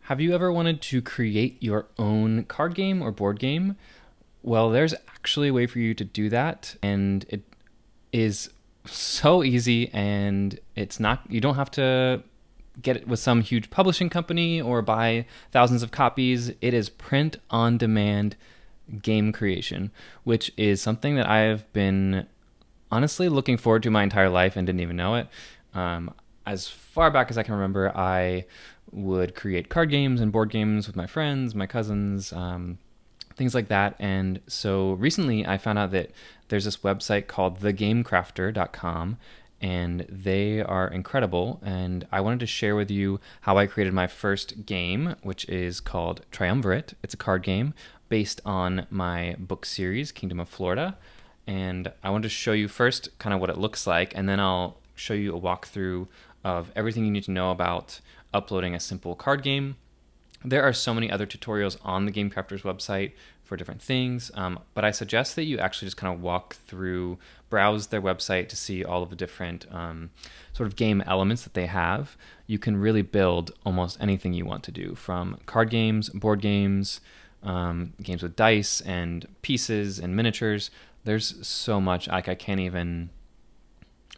Have you ever wanted to create your own card game or board game? Well, there's actually a way for you to do that, and it is so easy, and it's not, you don't have to get it with some huge publishing company or buy thousands of copies. It is print on demand game creation, which is something that I've been honestly looking forward to my entire life and didn't even know it. As far back as I can remember, I would create card games and board games with my friends, my cousins, things like that. And so recently I found out that there's this website called thegamecrafter.com, and they are incredible. And I wanted to share with you how I created my first game, which is called Triumvirate. It's a card game based on my book series, Kingdom of Florida. And I wanted to show you first kind of what it looks like, and then I'll show you a walkthrough of everything you need to know about uploading a simple card game. There are so many other tutorials on the Game Crafter's website for different things, but I suggest that you actually just kind of walk through, browse their website to see all of the different sort of game elements that they have. You can really build almost anything you want to do, from card games, board games, games with dice and pieces and miniatures. There's so much, like I can't even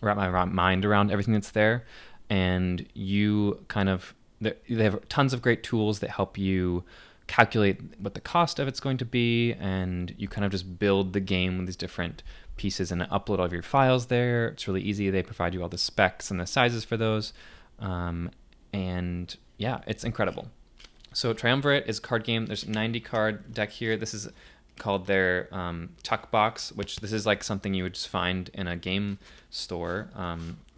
wrap my mind around everything that's there. And you kind of, they have tons of great tools that help you calculate what the cost of it's going to be, and you kind of just build the game with these different pieces and upload all of your files there. It's really easy. They provide you all the specs and the sizes for those. And yeah, it's incredible. So Triumvirate is a card game. There's a 90 card deck here. This is called their tuck box, which this is like something you would just find in a game store.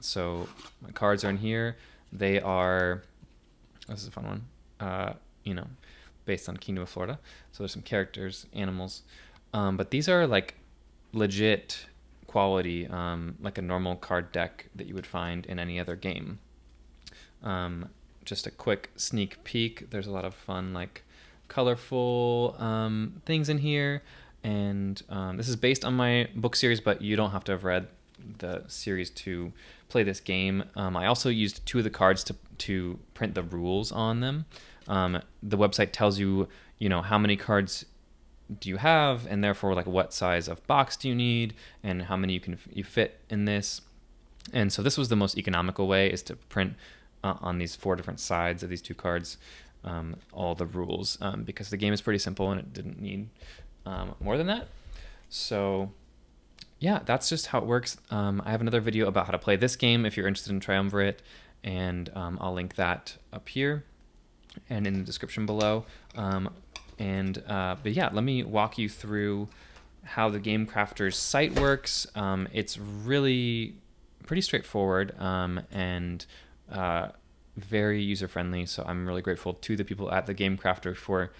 So my cards are in here. They are, this is a fun one, based on Kingdom of Florida. So there's some characters, animals. But these are like legit quality, like a normal card deck that you would find in any other game. Just a quick sneak peek. There's a lot of fun, like colorful things in here. And this is based on my book series, but you don't have to have read the series to play this game. I also used two of the cards to print the rules on them. The website tells you, how many cards do you have, and therefore like what size of box do you need, and how many you fit in this. And so this was the most economical way, is to print on these 4 different sides of these 2 cards all the rules, because the game is pretty simple and it didn't need more than that. So yeah, that's just how it works. I have another video about how to play this game if you're interested in Triumvirate, and I'll link that up here and in the description below. But yeah, let me walk you through how the Game Crafter's site works. It's really pretty straightforward and very user-friendly, so I'm really grateful to the people at the Game Crafter for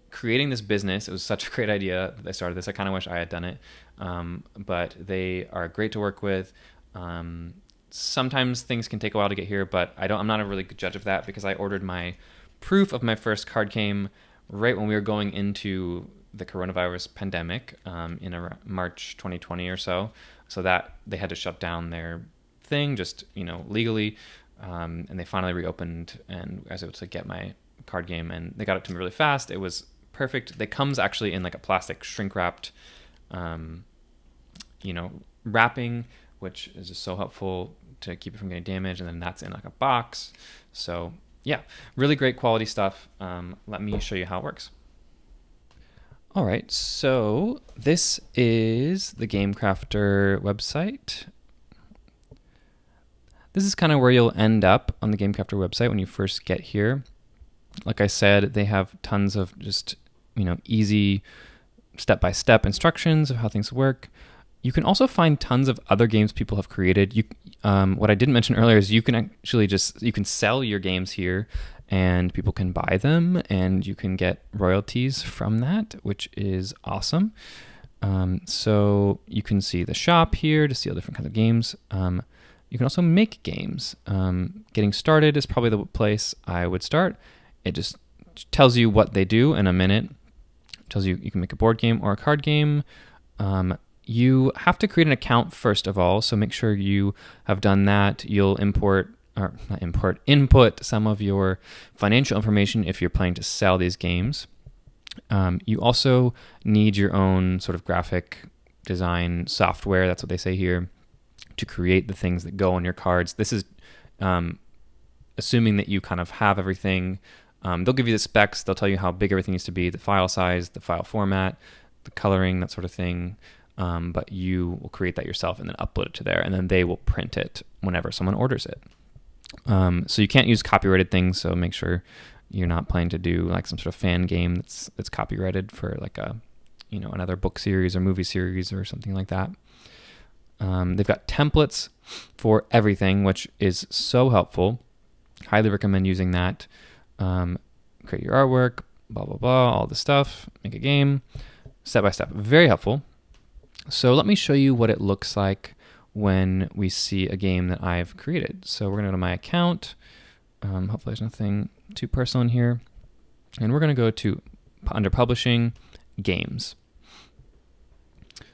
creating this business. It was such a great idea that they started this. I kind of wish I had done it, but they are great to work with. Sometimes things can take a while to get here, but I'm not a really good judge of that, because I ordered my proof of my first card game right when we were going into the coronavirus pandemic in March 2020 or so that they had to shut down their thing just legally, and they finally reopened, and I was able to get my card game, and they got it to me really fast. It was perfect. It comes actually in like a plastic shrink wrapped wrapping, which is just so helpful to keep it from getting damaged, and then that's in like a box. So yeah, really great quality stuff. Let me show you how it works. All right, so this is the Game Crafter website. This is kind of where you'll end up on the Game Crafter website when you first get here. Like I said, they have tons of just, easy step-by-step instructions of how things work. You can also find tons of other games people have created. What I didn't mention earlier is you can actually you can sell your games here, and people can buy them, and you can get royalties from that, which is awesome. So you can see the shop here to see all different kinds of games. You can also make games. Getting started is probably the place I would start. It just tells you what they do in a minute. It tells you can make a board game or a card game. You have to create an account first of all, so make sure you have done that. You'll import or not import, input some of your financial information if you're planning to sell these games. You also need your own sort of graphic design software, that's what they say here, to create the things that go on your cards. This is assuming that you kind of have everything. They'll give you the specs, they'll tell you how big everything needs to be, the file size, the file format, the coloring, that sort of thing. But you will create that yourself and then upload it to there, and then they will print it whenever someone orders it. So you can't use copyrighted things, so make sure you're not planning to do like some sort of fan game that's copyrighted for like a, another book series or movie series or something like that. They've got templates for everything, which is so helpful. Highly recommend using that. Create your artwork, blah, blah, blah, all the stuff, make a game, step by step. Very helpful. So let me show you what it looks like when we see a game that I've created. So we're going to go to my account. Hopefully there's nothing too personal in here. And we're going to go to, under Publishing, Games.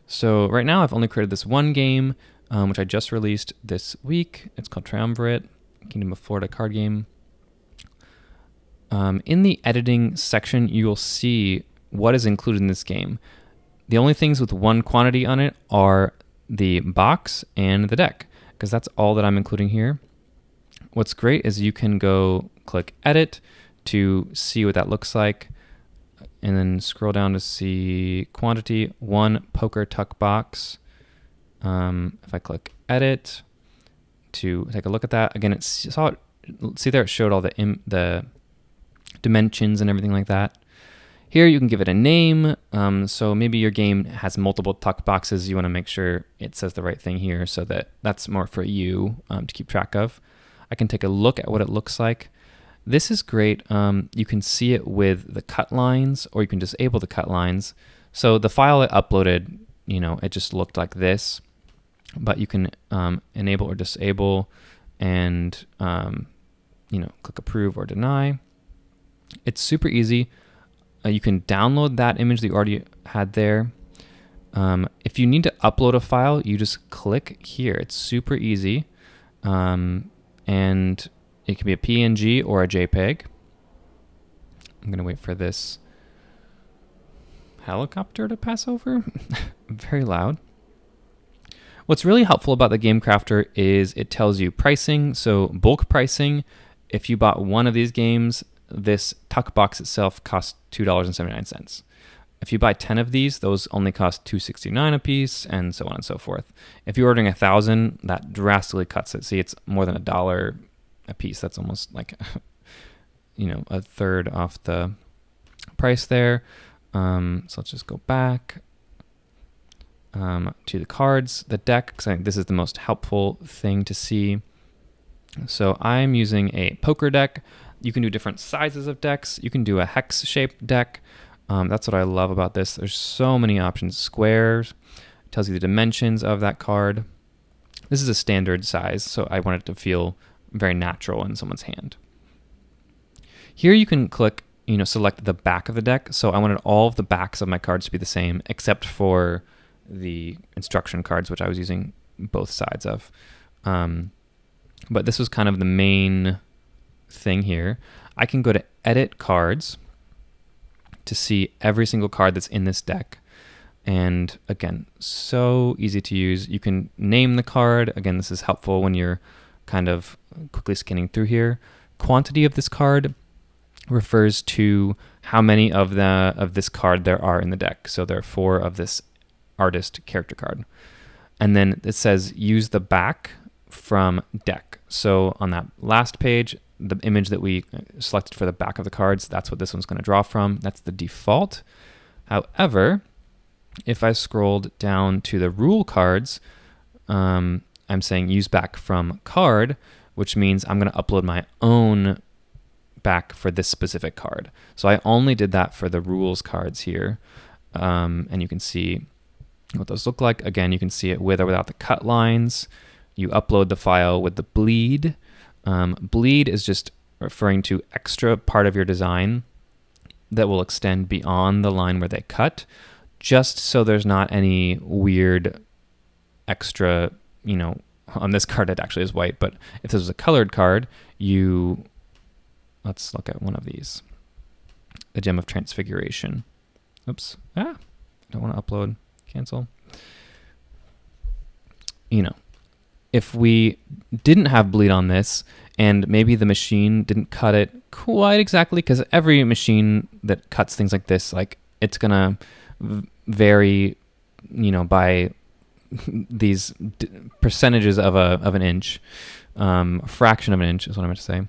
So right now I've only created this one game, which I just released this week. It's called Triumvirate, Kingdom of Florida card game. In the editing section, you will see what is included in this game. The only things with one quantity on it are the box and the deck, because that's all that I'm including here. What's great is you can go click Edit to see what that looks like, and then scroll down to see quantity, 1 poker tuck box. If I click Edit to take a look at that, again, see there it showed all the dimensions and everything like that. Here you can give it a name. So maybe your game has multiple tuck boxes. You want to make sure it says the right thing here, so that's more for you to keep track of. I can take a look at what it looks like. This is great. You can see it with the cut lines, or you can disable the cut lines. So the file I uploaded, it just looked like this, but you can enable or disable and click approve or deny. It's super easy. You can download that image that you already had there. If you need to upload a file, you just click here. It's super easy. And it can be a PNG or a JPEG. I'm going to wait for this helicopter to pass over. Very loud. What's really helpful about the Game Crafter is it tells you pricing. So bulk pricing, if you bought one of these games, this tuck box itself costs $2.79. If you buy 10 of these, those only cost $2.69 a piece, and so on and so forth. If you're ordering 1,000, that drastically cuts it. See, it's more than $1 a piece. That's almost like, a third off the price there. So let's just go back to the cards, the deck, because I think this is the most helpful thing to see. So I'm using a poker deck. You can do different sizes of decks. You can do a hex-shaped deck. That's what I love about this. There's so many options. Squares, tells you the dimensions of that card. This is a standard size, so I want it to feel very natural in someone's hand. Here you can click, select the back of the deck. So I wanted all of the backs of my cards to be the same, except for the instruction cards, which I was using both sides of. But this was kind of the main thing here. I can go to Edit Cards to see every single card that's in this deck. And again, so easy to use. You can name the card. Again, this is helpful when you're kind of quickly scanning through here. Quantity of this card refers to how many of this card there are in the deck. So there are 4 of this artist character card. And then it says use the back from deck. So on that last page, the image that we selected for the back of the cards, that's what this one's going to draw from. That's the default. However, if I scrolled down to the rule cards, I'm saying use back from card, which means I'm going to upload my own back for this specific card. So I only did that for the rules cards here. And you can see what those look like. Again, you can see it with or without the cut lines. You upload the file with the bleed. Bleed is just referring to extra part of your design that will extend beyond the line where they cut, just so there's not any weird extra, on this card it actually is white, but if this was a colored card, let's look at one of these. The Gem of Transfiguration. Oops. I don't want to upload. Cancel. If we didn't have bleed on this, and maybe the machine didn't cut it quite exactly, because every machine that cuts things like this, like, it's gonna vary, by these percentages of an inch, fraction of an inch is what I meant to say.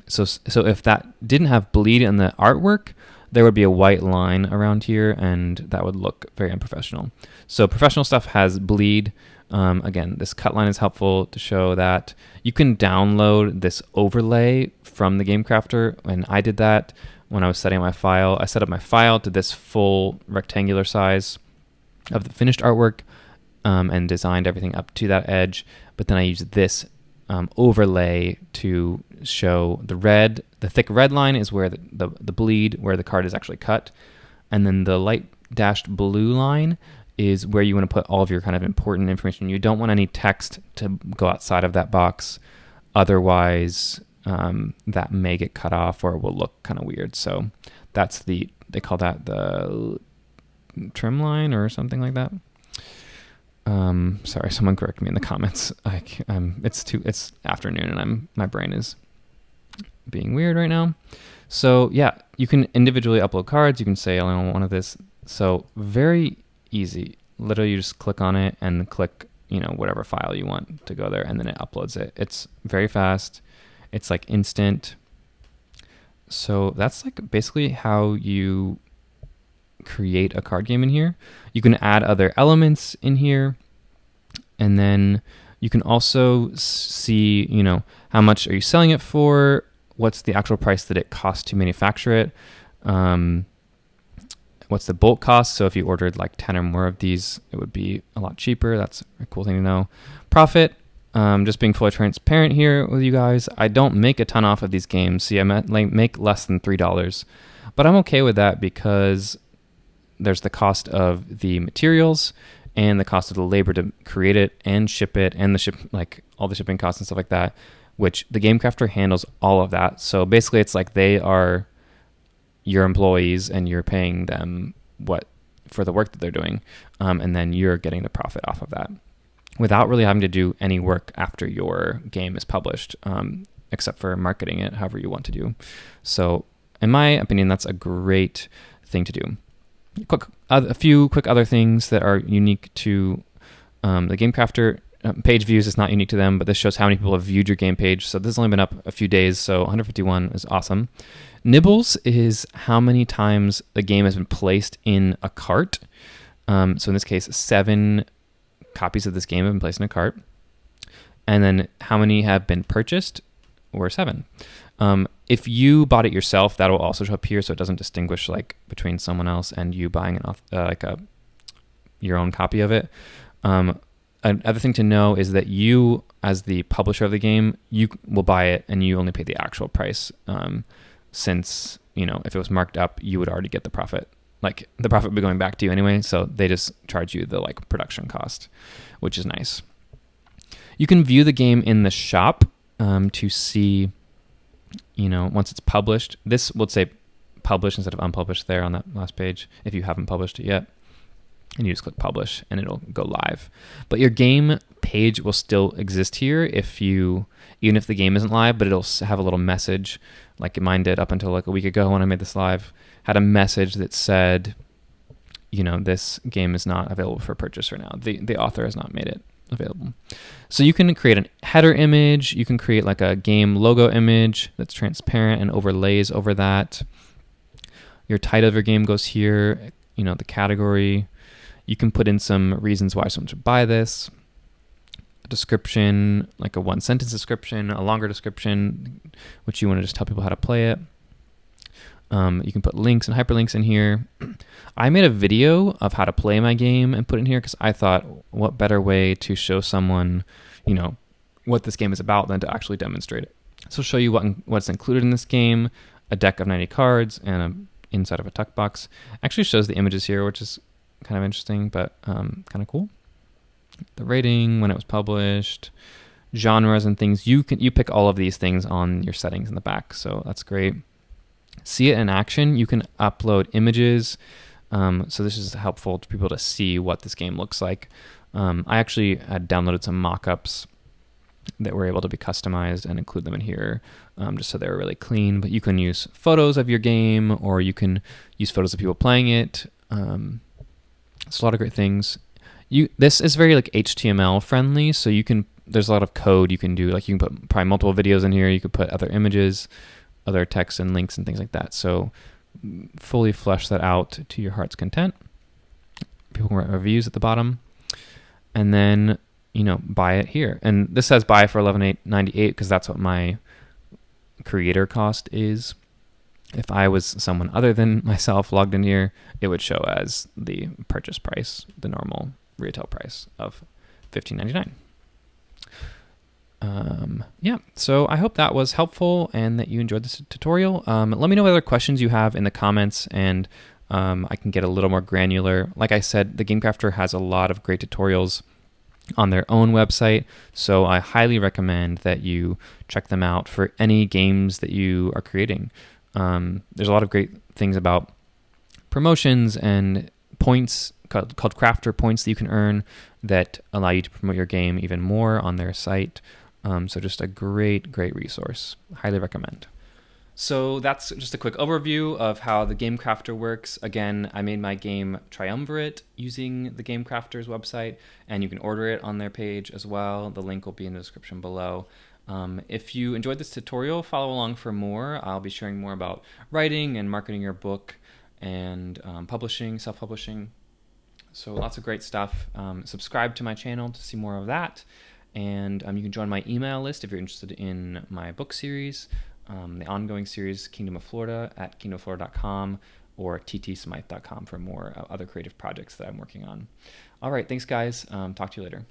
So if that didn't have bleed in the artwork, there would be a white line around here, and that would look very unprofessional. So professional stuff has bleed. Again, this cut line is helpful to show that. You can download this overlay from the Game Crafter, and I did that when I was setting my file. I set up my file to this full rectangular size of the finished artwork, and designed everything up to that edge. But then I used this overlay to show the thick red line is where the bleed, where the card is actually cut. And then the light dashed blue line is where you want to put all of your kind of important information. You don't want any text to go outside of that box. Otherwise, that may get cut off or will look kind of weird. So that's they call that the trim line or something like that. Sorry, someone correct me in the comments. It's afternoon and my brain is being weird right now. So yeah, you can individually upload cards. You can say, I only want one of this. So very easy. Literally, you just click on it and click, whatever file you want to go there, and then it uploads it. It's very fast. It's like instant. So that's like basically how you create a card game in here. You can add other elements in here, and then you can also see, how much are you selling it for? What's the actual price that it costs to manufacture it? What's the bulk cost? So if you ordered like 10 or more of these, it would be a lot cheaper. That's a cool thing to know. Profit, just being fully transparent here with you guys. I don't make a ton off of these games. See, I make less than $3, but I'm okay with that because there's the cost of the materials and the cost of the labor to create it and ship it, and all the shipping costs and stuff like that, which the Game Crafter handles all of that. So basically it's like they are your employees and you're paying them for the work that they're doing, and then you're getting the profit off of that without really having to do any work after your game is published, except for marketing it however you want to do. So in my opinion, that's a great thing to do. A few quick other things that are unique to the Game Crafter. Page views is not unique to them, but this shows how many people have viewed your game page. So this has only been up a few days, so 151 is awesome. Nibbles is how many times the game has been placed in a cart. So in this case, 7 copies of this game have been placed in a cart. And then how many have been purchased, or 7. If you bought it yourself, that will also show up here, so it doesn't distinguish like between someone else and you buying your own copy of it. Another thing to know is that you, as the publisher of the game, you will buy it and you only pay the actual price. Since, if it was marked up, you would already get the profit. Like, the profit would be going back to you anyway, so they just charge you the production cost, which is nice. You can view the game in the shop to see, once it's published. This would say publish instead of unpublished there on that last page if you haven't published it yet. And you just click publish and it'll go live. But your game page will still exist here even if the game isn't live, but it'll have a little message like mine did up until like a week ago when I made this live. Had a message that said, this game is not available for purchase right now. The author has not made it available. So you can create a header image. You can create like a game logo image that's transparent and overlays over that. Your title of your game goes here, the category. You can put in some reasons why someone should buy this. A description, like a 1-sentence description, a longer description, which you want to just tell people how to play it. You can put links and hyperlinks in here. I made a video of how to play my game and put it in here because I thought, what better way to show someone, what this game is about than to actually demonstrate it. So I'll show you what's included in this game: a deck of 90 cards and inside of a tuck box. Actually shows the images here, which is kind of interesting, but kind of cool. the rating, when it was published, genres and things. You pick all of these things on your settings in the back, so that's great. See it in action. You can upload images, so this is helpful to people to see what this game looks like. I actually had downloaded some mock-ups that were able to be customized and include them in here, just so they were really clean. But you can use photos of your game, or you can use photos of people playing it. It's a lot of great things. This is very like HTML friendly, so there's a lot of code you can do. Like you can put probably multiple videos in here. You could put other images, other text and links and things like that. So fully flesh that out to your heart's content. People can write reviews at the bottom, and then buy it here. And this says buy for $11.98 because that's what my creator cost is. If I was someone other than myself logged in here, it would show as the purchase price, the normal retail price of $15.99. So I hope that was helpful and that you enjoyed this tutorial. Let me know what other questions you have in the comments, and I can get a little more granular. Like I said, the Game Crafter has a lot of great tutorials on their own website, so I highly recommend that you check them out for any games that you are creating. There's a lot of great things about promotions and points called crafter points that you can earn that allow you to promote your game even more on their site. So just a great resource. Highly recommend. So that's just a quick overview of how the Game Crafter works. Again, I made my game Triumvirate using the Game Crafter's website, and you can order it on their page as well. The link will be in the description below. If you enjoyed this tutorial, follow along for more. I'll be sharing more about writing and marketing your book and publishing, self-publishing. So lots of great stuff. Subscribe to my channel to see more of that. And you can join my email list if you're interested in my book series, the ongoing series Kingdom of Florida at kingdomoflorida.com or ttsmythe.com for more other creative projects that I'm working on. All right, thanks guys. Talk to you later.